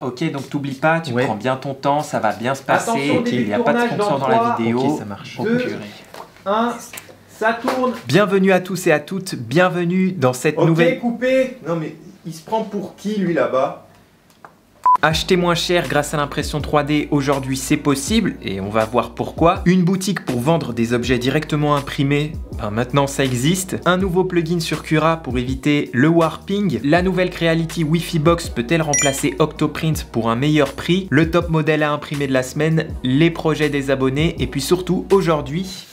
Ok, donc t'oublies pas, tu prends bien ton temps, ça va bien se passer. Attention, Il n'y a pas de sponsor dans la vidéo. Ok, ça marche. 2, 1, ça tourne. Bienvenue à tous et à toutes, bienvenue dans cette nouvelle... Ok, coupé. Non mais, il se prend pour qui lui là-bas? Acheter moins cher grâce à l'impression 3D, aujourd'hui c'est possible et on va voir pourquoi. Une boutique pour vendre des objets directement imprimés, maintenant ça existe. Un nouveau plugin sur Cura pour éviter le warping. La nouvelle Creality Wi-Fi Box peut-elle remplacer Octoprint pour un meilleur prix? Le top modèle à imprimer de la semaine, les projets des abonnés et puis surtout aujourd'hui...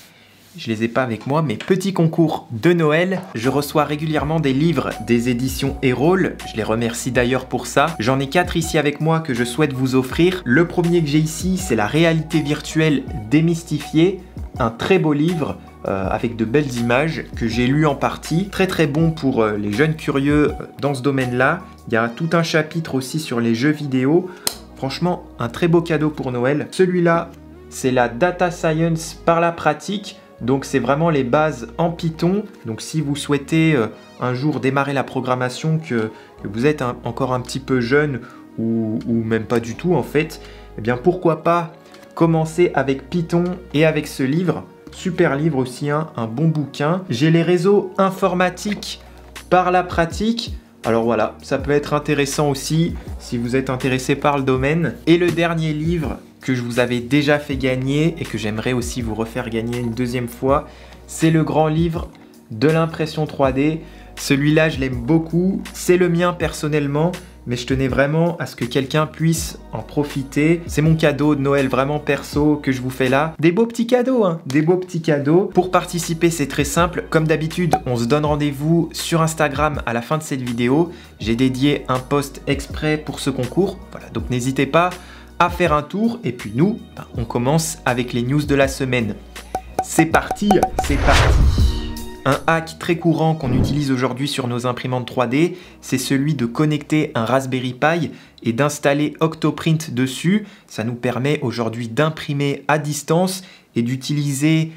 Je les ai pas avec moi, mais petit concours de Noël. Je reçois régulièrement des livres des éditions Erol. Je les remercie d'ailleurs pour ça. J'en ai 4 ici avec moi que je souhaite vous offrir. Le premier que j'ai ici, c'est la réalité virtuelle démystifiée. Un très beau livre avec de belles images que j'ai lu en partie. Très très bon pour les jeunes curieux dans ce domaine-là. Il y a tout un chapitre aussi sur les jeux vidéo. Franchement, un très beau cadeau pour Noël. Celui-là, c'est la Data Science par la pratique. Donc c'est vraiment les bases en Python. Donc si vous souhaitez un jour démarrer la programmation, que vous êtes encore un petit peu jeune ou même pas du tout en fait, eh bien pourquoi pas commencer avec Python et avec ce livre. Super livre aussi, hein, un bon bouquin. J'ai les réseaux informatiques par la pratique. Alors voilà, ça peut être intéressant aussi si vous êtes intéressé par le domaine. Et le dernier livre que je vous avais déjà fait gagner et que j'aimerais aussi vous refaire gagner une deuxième fois, c'est le grand livre de l'impression 3D. Celui-là, je l'aime beaucoup. C'est le mien personnellement, mais je tenais vraiment à ce que quelqu'un puisse en profiter. C'est mon cadeau de Noël vraiment perso que je vous fais là. Des beaux petits cadeaux, hein, des beaux petits cadeaux. Pour participer, c'est très simple. Comme d'habitude, on se donne rendez-vous sur Instagram à la fin de cette vidéo. J'ai dédié un post exprès pour ce concours. Voilà, donc n'hésitez pas à faire un tour. Et puis nous, on commence avec les news de la semaine. C'est parti, c'est parti. Un hack très courant qu'on utilise aujourd'hui sur nos imprimantes 3D, c'est celui de connecter un Raspberry Pi et d'installer Octoprint dessus. Ça nous permet aujourd'hui d'imprimer à distance et d'utiliser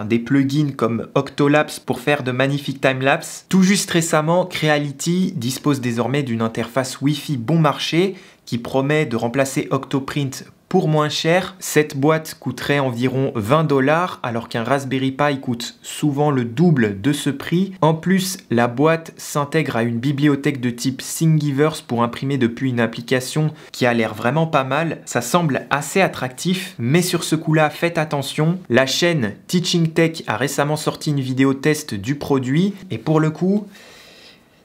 des plugins comme Octolapse pour faire de magnifiques timelapses. Tout juste récemment, Creality dispose désormais d'une interface Wi-Fi bon marché qui promet de remplacer Octoprint pour moins cher. Cette boîte coûterait environ 20 $, alors qu'un Raspberry Pi coûte souvent le double de ce prix. En plus, la boîte s'intègre à une bibliothèque de type Thingiverse pour imprimer depuis une application qui a l'air vraiment pas mal. Ça semble assez attractif, mais sur ce coup-là, faites attention. La chaîne Teaching Tech a récemment sorti une vidéo test du produit, et pour le coup,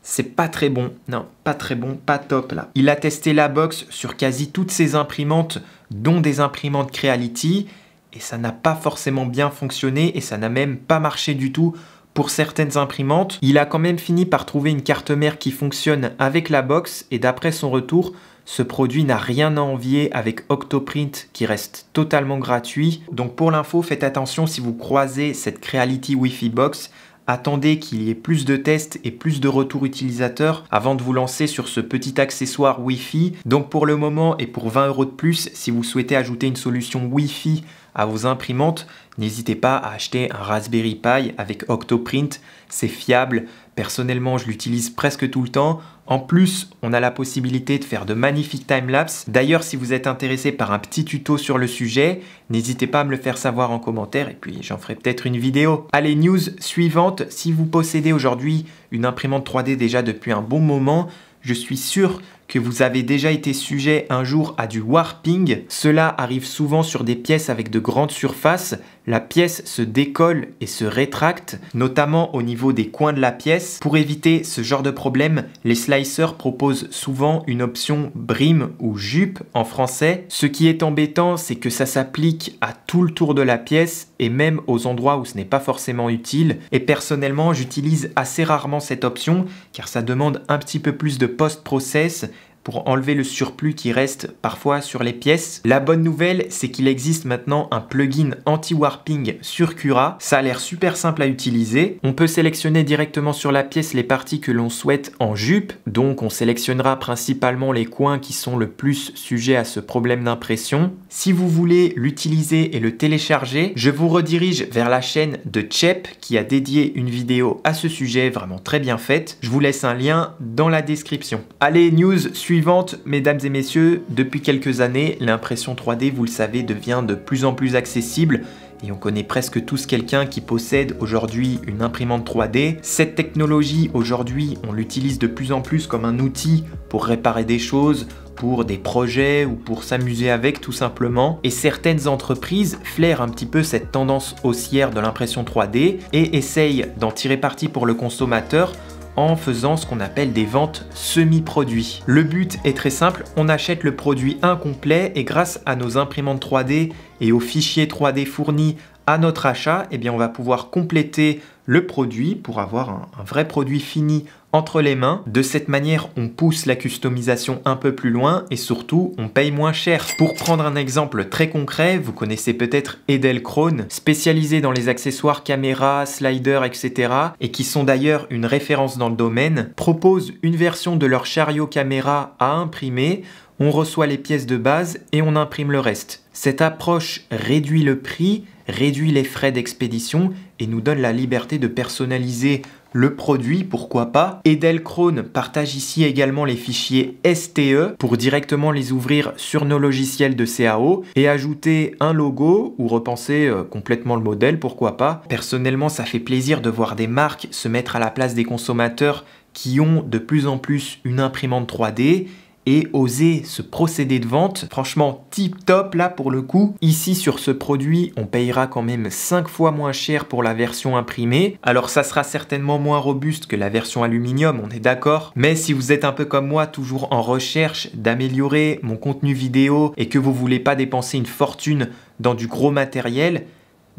c'est pas très bon, non, pas très bon, pas top là. Il a testé la box sur quasi toutes ses imprimantes, dont des imprimantes Creality, et ça n'a pas forcément bien fonctionné, et ça n'a même pas marché du tout pour certaines imprimantes. Il a quand même fini par trouver une carte mère qui fonctionne avec la box, et d'après son retour, ce produit n'a rien à envier avec Octoprint qui reste totalement gratuit. Donc pour l'info, faites attention si vous croisez cette Creality Wi-Fi Box. Attendez qu'il y ait plus de tests et plus de retours utilisateurs avant de vous lancer sur ce petit accessoire Wi-Fi. Donc pour le moment et pour 20 € de plus, si vous souhaitez ajouter une solution Wi-Fi à vos imprimantes, n'hésitez pas à acheter un Raspberry Pi avec Octoprint. C'est fiable. Personnellement, je l'utilise presque tout le temps. En plus, on a la possibilité de faire de magnifiques timelapses. D'ailleurs, si vous êtes intéressé par un petit tuto sur le sujet, n'hésitez pas à me le faire savoir en commentaire et puis j'en ferai peut-être une vidéo. Allez, news suivante. Si vous possédez aujourd'hui une imprimante 3D déjà depuis un bon moment, je suis sûr que vous avez déjà été sujet un jour à du warping. Cela arrive souvent sur des pièces avec de grandes surfaces. La pièce se décolle et se rétracte, notamment au niveau des coins de la pièce. Pour éviter ce genre de problème, les slicers proposent souvent une option brim ou jupe en français. Ce qui est embêtant, c'est que ça s'applique à tout le tour de la pièce et même aux endroits où ce n'est pas forcément utile. Et personnellement, j'utilise assez rarement cette option car ça demande un petit peu plus de post-process pour enlever le surplus qui reste parfois sur les pièces. La bonne nouvelle, c'est qu'il existe maintenant un plugin anti-warping sur Cura. Ça a l'air super simple à utiliser. On peut sélectionner directement sur la pièce les parties que l'on souhaite en jupe. Donc on sélectionnera principalement les coins qui sont le plus sujets à ce problème d'impression. Si vous voulez l'utiliser et le télécharger, je vous redirige vers la chaîne de Chep qui a dédié une vidéo à ce sujet vraiment très bien faite. Je vous laisse un lien dans la description. Allez, news suivante. suivante, mesdames et messieurs, depuis quelques années, l'impression 3D, vous le savez, devient de plus en plus accessible. Et on connaît presque tous quelqu'un qui possède aujourd'hui une imprimante 3D. Cette technologie, aujourd'hui, on l'utilise de plus en plus comme un outil pour réparer des choses, pour des projets ou pour s'amuser avec tout simplement. Et certaines entreprises flairent un petit peu cette tendance haussière de l'impression 3D et essayent d'en tirer parti pour le consommateur en faisant ce qu'on appelle des ventes semi-produits. Le but est très simple, on achète le produit incomplet et grâce à nos imprimantes 3D et aux fichiers 3D fournis à notre achat, eh bien on va pouvoir compléter le produit pour avoir un vrai produit fini entre les mains. De cette manière, on pousse la customisation un peu plus loin et surtout, on paye moins cher. Pour prendre un exemple très concret, vous connaissez peut-être Edelkrone, spécialisé dans les accessoires caméra, sliders, etc. et qui sont d'ailleurs une référence dans le domaine, propose une version de leur chariot caméra à imprimer. On reçoit les pièces de base et on imprime le reste. Cette approche réduit le prix, réduit les frais d'expédition et nous donne la liberté de personnaliser le produit, pourquoi pas. Edelkrone partage ici également les fichiers STE pour directement les ouvrir sur nos logiciels de CAO et ajouter un logo ou repenser complètement le modèle, pourquoi pas. Personnellement, ça fait plaisir de voir des marques se mettre à la place des consommateurs qui ont de plus en plus une imprimante 3D et oser ce procédé de vente. Franchement, tip top là pour le coup. Ici sur ce produit, on payera quand même 5 fois moins cher pour la version imprimée. Alors ça sera certainement moins robuste que la version aluminium, on est d'accord. Mais si vous êtes un peu comme moi, toujours en recherche d'améliorer mon contenu vidéo et que vous voulez pas dépenser une fortune dans du gros matériel,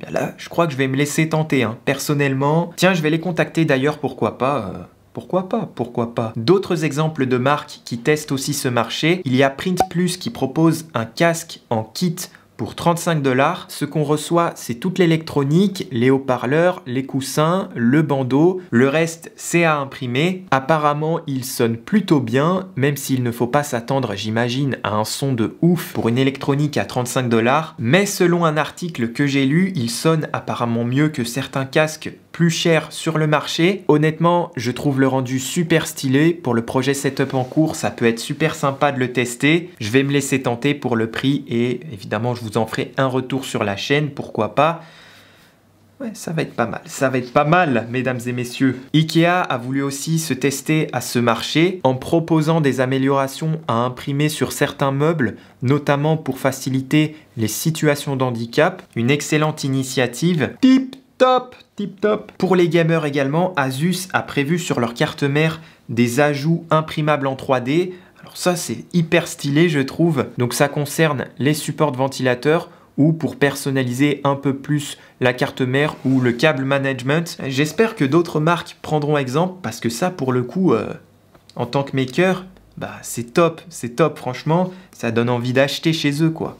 bien là, je crois que je vais me laisser tenter, hein. Personnellement. Tiens, je vais les contacter d'ailleurs, pourquoi pas. Pourquoi pas. D'autres exemples de marques qui testent aussi ce marché, il y a Print Plus qui propose un casque en kit pour 35 $. Ce qu'on reçoit, c'est toute l'électronique, les haut-parleurs, les coussins, le bandeau. Le reste, c'est à imprimer. Apparemment, il sonne plutôt bien, même s'il ne faut pas s'attendre, j'imagine, à un son de ouf pour une électronique à 35 $. Mais selon un article que j'ai lu, il sonne apparemment mieux que certains casques plus cher sur le marché. Honnêtement, je trouve le rendu super stylé. Pour le projet setup en cours, ça peut être super sympa de le tester. Je vais me laisser tenter pour le prix et évidemment, je vous en ferai un retour sur la chaîne, pourquoi pas. Ouais, ça va être pas mal, mesdames et messieurs. Ikea a voulu aussi se tester à ce marché en proposant des améliorations à imprimer sur certains meubles, notamment pour faciliter les situations d'handicap. Une excellente initiative. Tip top. Pour les gamers également, Asus a prévu sur leur carte mère des ajouts imprimables en 3D. Alors ça, c'est hyper stylé, je trouve. Donc ça concerne les supports de ventilateurs ou pour personnaliser un peu plus la carte mère ou le câble management. J'espère que d'autres marques prendront exemple parce que ça, pour le coup, en tant que maker, bah c'est top, franchement. Ça donne envie d'acheter chez eux, quoi.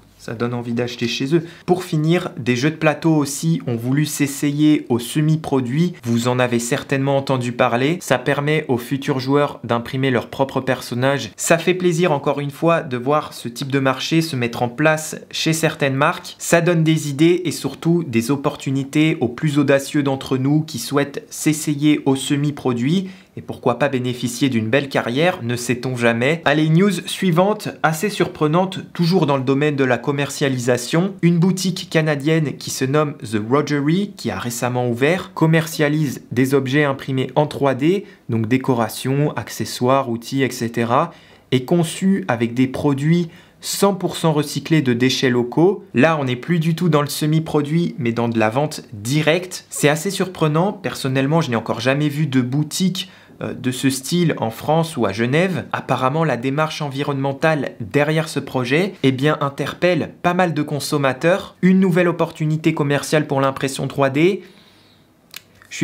Pour finir, des jeux de plateau aussi ont voulu s'essayer aux semi-produits. Vous en avez certainement entendu parler. Ça permet aux futurs joueurs d'imprimer leur propre personnage. Ça fait plaisir encore une fois de voir ce type de marché se mettre en place chez certaines marques. Ça donne des idées et surtout des opportunités aux plus audacieux d'entre nous qui souhaitent s'essayer aux semi-produits. Et pourquoi pas bénéficier d'une belle carrière, ne sait-on jamais. Allez, news suivante, assez surprenante, toujours dans le domaine de la commercialisation. Une boutique canadienne qui se nomme The Rogery, qui a récemment ouvert, commercialise des objets imprimés en 3D, donc décorations, accessoires, outils, etc. et conçus avec des produits 100% recyclés de déchets locaux. Là, on n'est plus du tout dans le semi-produit, mais dans de la vente directe. C'est assez surprenant. Personnellement, je n'ai encore jamais vu de boutique de ce style en France ou à Genève. Apparemment, la démarche environnementale derrière ce projet interpelle pas mal de consommateurs. Une nouvelle opportunité commerciale pour l'impression 3D. Je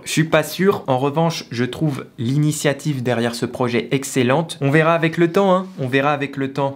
suis pas sûr. En revanche, je trouve l'initiative derrière ce projet excellente. On verra avec le temps, hein.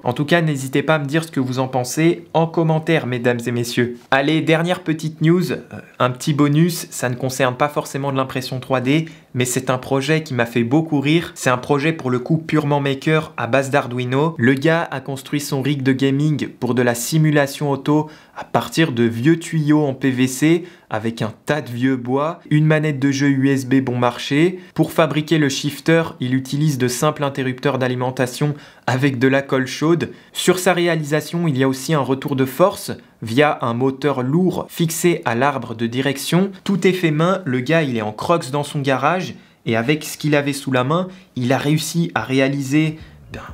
En tout cas, n'hésitez pas à me dire ce que vous en pensez en commentaire, mesdames et messieurs. Allez, dernière petite news, un petit bonus. Ça ne concerne pas forcément de l'impression 3D, mais c'est un projet qui m'a fait beaucoup rire. C'est un projet pour le coup purement maker à base d'Arduino. Le gars a construit son rig de gaming pour de la simulation auto à partir de vieux tuyaux en PVC avec un tas de vieux bois, une manette de jeu USB bon marché. Pour fabriquer le shifter, il utilise de simples interrupteurs d'alimentation avec de la colle chaude. Sur sa réalisation, il y a aussi un retour de force via un moteur lourd fixé à l'arbre de direction. Tout est fait main, le gars il est en Crocs dans son garage et avec ce qu'il avait sous la main, il a réussi à réaliser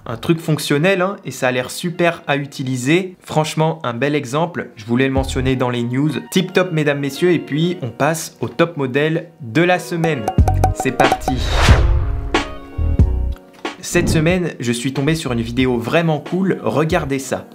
un truc fonctionnel hein, et ça a l'air super à utiliser. Franchement, un bel exemple, je voulais le mentionner dans les news. Tip top mesdames, messieurs, et puis on passe au top modèle de la semaine. C'est parti. Cette semaine, je suis tombé sur une vidéo vraiment cool, regardez ça.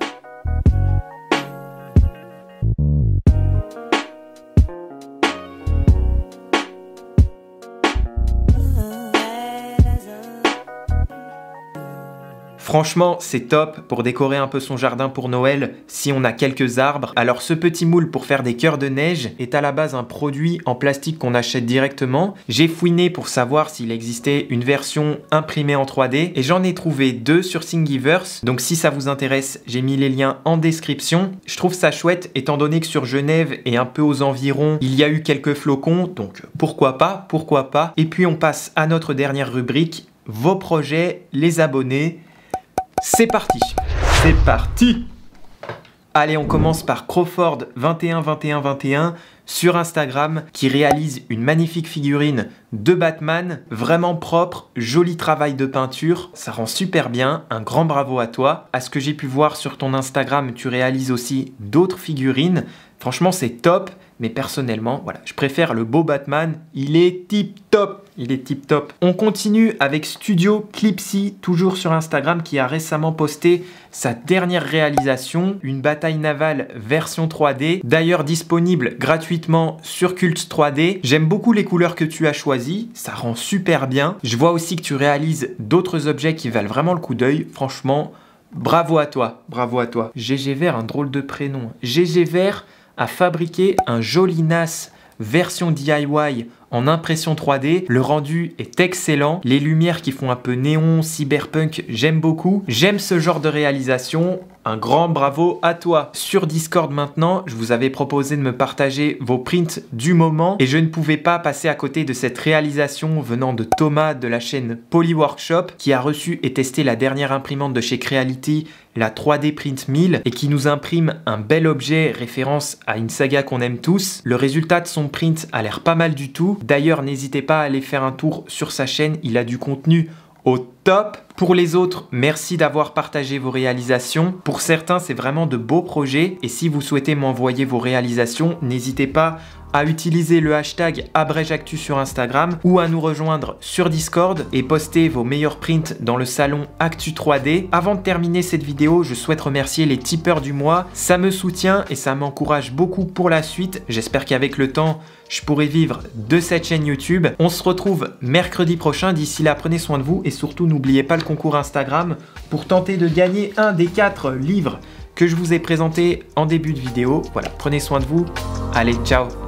Franchement, c'est top pour décorer un peu son jardin pour Noël si on a quelques arbres. Alors ce petit moule pour faire des cœurs de neige est à la base un produit en plastique qu'on achète directement. J'ai fouiné pour savoir s'il existait une version imprimée en 3D et j'en ai trouvé deux sur Thingiverse. Donc si ça vous intéresse, j'ai mis les liens en description. Je trouve ça chouette étant donné que sur Genève et un peu aux environs, il y a eu quelques flocons. Donc pourquoi pas, pourquoi pas. Et puis on passe à notre dernière rubrique, vos projets, les abonnés. C'est parti. C'est parti. Allez, on commence par Crawford212121 sur Instagram qui réalise une magnifique figurine de Batman, vraiment propre, joli travail de peinture, ça rend super bien, un grand bravo à toi. À ce que j'ai pu voir sur ton Instagram, tu réalises aussi d'autres figurines, franchement c'est top, mais personnellement, voilà, je préfère le beau Batman, il est tip top. Il est tip top. On continue avec Studio Clipsy, toujours sur Instagram, qui a récemment posté sa dernière réalisation, une bataille navale version 3D, d'ailleurs disponible gratuitement sur Cult 3D. J'aime beaucoup les couleurs que tu as choisies, ça rend super bien. Je vois aussi que tu réalises d'autres objets qui valent vraiment le coup d'œil, franchement, bravo à toi, bravo à toi. GG Vert, un drôle de prénom. GG Vert a fabriqué un joli NAS version DIY en impression 3D, le rendu est excellent, les lumières qui font un peu néon, cyberpunk, j'aime beaucoup, j'aime ce genre de réalisation, un grand bravo à toi. Sur Discord maintenant, je vous avais proposé de me partager vos prints du moment et je ne pouvais pas passer à côté de cette réalisation venant de Thomas de la chaîne Polyworkshop qui a reçu et testé la dernière imprimante de chez Creality, la 3D Print 1000 et qui nous imprime un bel objet référence à une saga qu'on aime tous. Le résultat de son print a l'air pas mal du tout. D'ailleurs, n'hésitez pas à aller faire un tour sur sa chaîne, il a du contenu au top. Pour les autres, merci d'avoir partagé vos réalisations. Pour certains, c'est vraiment de beaux projets. Et si vous souhaitez m'envoyer vos réalisations, n'hésitez pas à utiliser le hashtag #AbregeActu sur Instagram ou à nous rejoindre sur Discord et poster vos meilleurs prints dans le salon Actu 3D. Avant de terminer cette vidéo, je souhaite remercier les tipeurs du mois. Ça me soutient et ça m'encourage beaucoup pour la suite. J'espère qu'avec le temps, je pourrai vivre de cette chaîne YouTube. On se retrouve mercredi prochain. D'ici là, prenez soin de vous et surtout n'oubliez pas le concours Instagram pour tenter de gagner un des 4 livres que je vous ai présentés en début de vidéo. Voilà, prenez soin de vous. Allez, ciao!